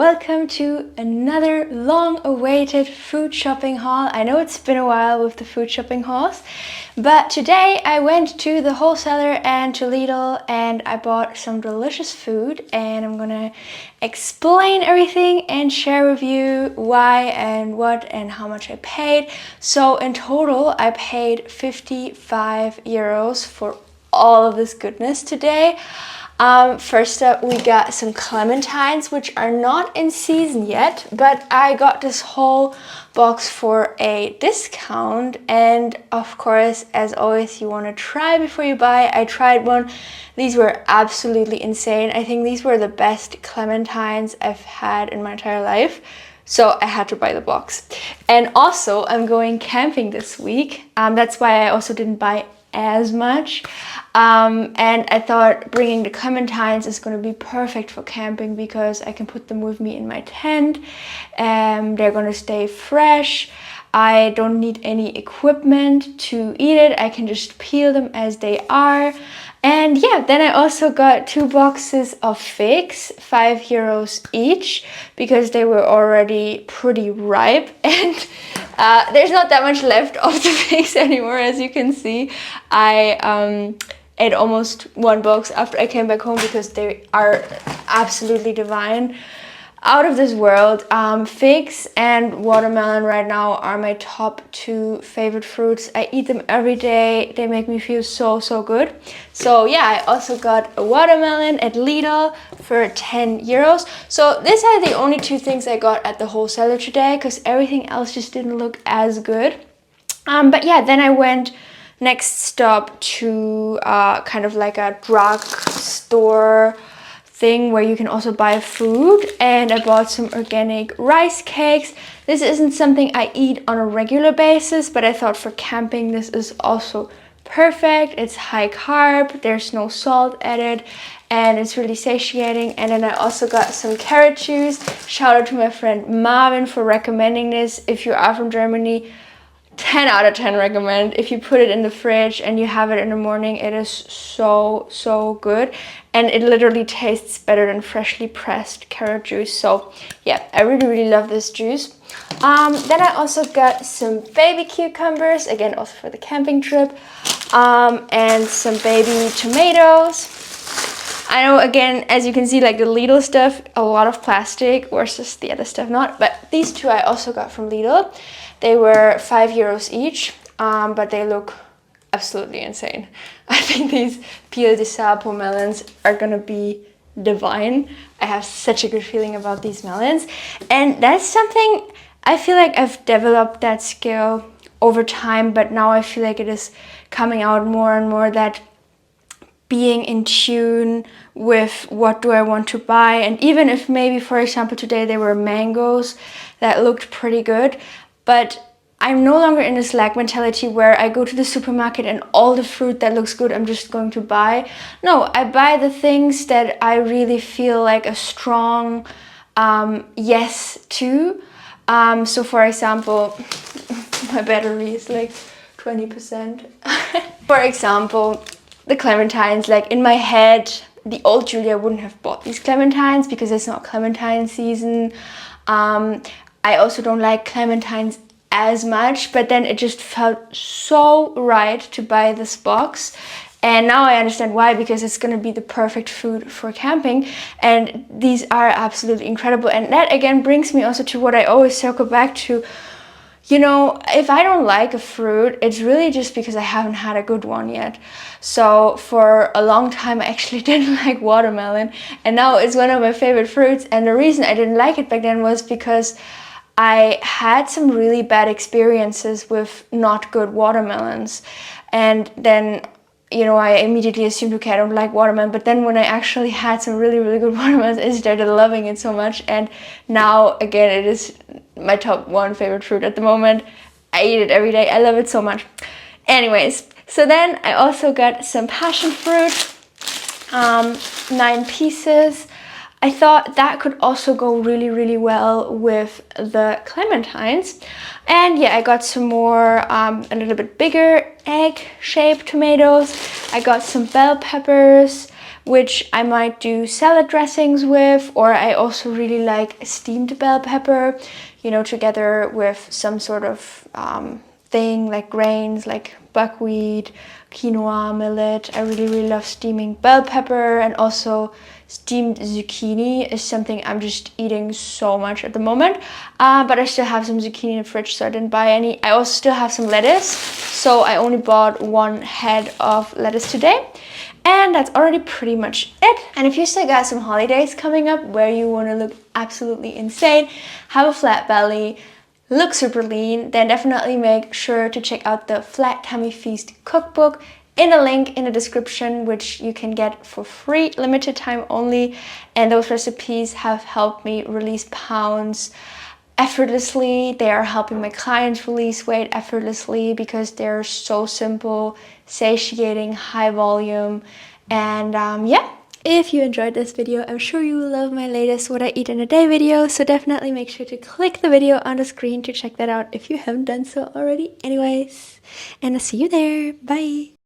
Welcome to another long-awaited food shopping haul. I know it's been a while with the food shopping hauls, but today I went to the wholesaler and to Lidl and I bought some delicious food, and I'm gonna explain everything and share with you why and what and how much I paid. So in total I paid 55 euros for all of this goodness today. First up, we got some clementines, which are not in season yet, but I got this whole box for a discount. And of course, as always, you want to try before you buy. I tried one. These were absolutely insane. I think these were the best clementines I've had in my entire life. So I had to buy the box. And also, I'm going camping this week. That's why I also didn't buy as much. And I thought bringing the clementines is going to be perfect for camping because I can put them with me in my tent. They're going to stay fresh. I don't need any equipment to eat it. I can just peel them as they are. And yeah, then I also got 2 boxes of figs, 5 euros each, because they were already pretty ripe. And there's not that much left of the figs anymore, as you can see. I ate almost 1 box after I came back home because they are absolutely divine. Out of this world. Figs and watermelon right now are my top 2 favorite fruits. I eat them every day. They make me feel so good. So yeah, I also got a watermelon at Lidl for 10 euros. So these are the only 2 things I got at the wholesaler today because everything else just didn't look as good. But yeah, then I went next stop to kind of like a drug store thing where you can also buy food, and I bought some organic rice cakes. This isn't something I eat on a regular basis, but I thought for camping this is also perfect. It's high carb, there's no salt added, and it's really satiating. And then I also got some carrot juice. Shout out to my friend Marvin for recommending this. If you are from Germany, 10 out of 10 recommend. If you put it in the fridge and you have it in the morning, it is so good, and it literally tastes better than freshly pressed carrot juice. So yeah, I really love this juice. Then I also got some baby cucumbers, again also for the camping trip, and some baby tomatoes. I know, again, as you can see, like the Lidl stuff, a lot of plastic versus the other stuff not, but these 2 I also got from Lidl. They were 5 euros each, but they look absolutely insane. I think these Peel de Sapo melons are gonna be divine. I have such a good feeling about these melons, and that's something I feel like I've developed that skill over time, but now I feel like it is coming out more and more, that being in tune with what do I want to buy. And even if maybe, for example, today there were mangoes that looked pretty good, but I'm no longer in this lack mentality where I go to the supermarket and all the fruit that looks good I'm just going to buy. No, I buy the things that I really feel like a strong yes to. So for example, my battery is like 20%. For example, the clementines, like in my head, the old Julia wouldn't have bought these clementines because it's not clementine season. I also don't like clementines as much, but then it just felt so right to buy this box. And now I understand why, because it's going to be the perfect food for camping. And these are absolutely incredible. And that again brings me also to what I always circle back to. You know, if I don't like a fruit, it's really just because I haven't had a good one yet. So for a long time I actually didn't like watermelon, and now it's one of my favorite fruits. And the reason I didn't like it back then was because I had some really bad experiences with not good watermelons. And then, you know, I immediately assumed, okay, I don't like watermelon. But then when I actually had some really good watermelons, I started loving it so much. And now, again, it is my top 1 favorite fruit at the moment. I eat it every day. I love it so much. Anyways, so then I also got some passion fruit, 9 pieces. I thought that could also go really well with the clementines. And yeah, I got some more, a little bit bigger egg-shaped tomatoes. I got some bell peppers, which I might do salad dressings with, or I also really like steamed bell pepper, you know, together with some sort of thing like grains like buckwheat, quinoa, millet. I really love steaming bell pepper, and also steamed zucchini is something I'm just eating so much at the moment. But I still have some zucchini in the fridge, so I didn't buy any. I also still have some lettuce, so I only bought 1 head of lettuce today. And that's already pretty much it. And if you still got some holidays coming up where you want to look absolutely insane, have a flat belly, look super lean, then definitely make sure to check out the Flat Tummy Feast cookbook in a link in the description, which you can get for free, limited time only. And those recipes have helped me release pounds effortlessly. They are helping my clients release weight effortlessly because they're so simple, satiating, high volume. And yeah, if you enjoyed this video, I'm sure you will love my latest What I Eat in a Day video, so definitely make sure to click the video on the screen to check that out if you haven't done so already anyways. And I'll see you there. Bye!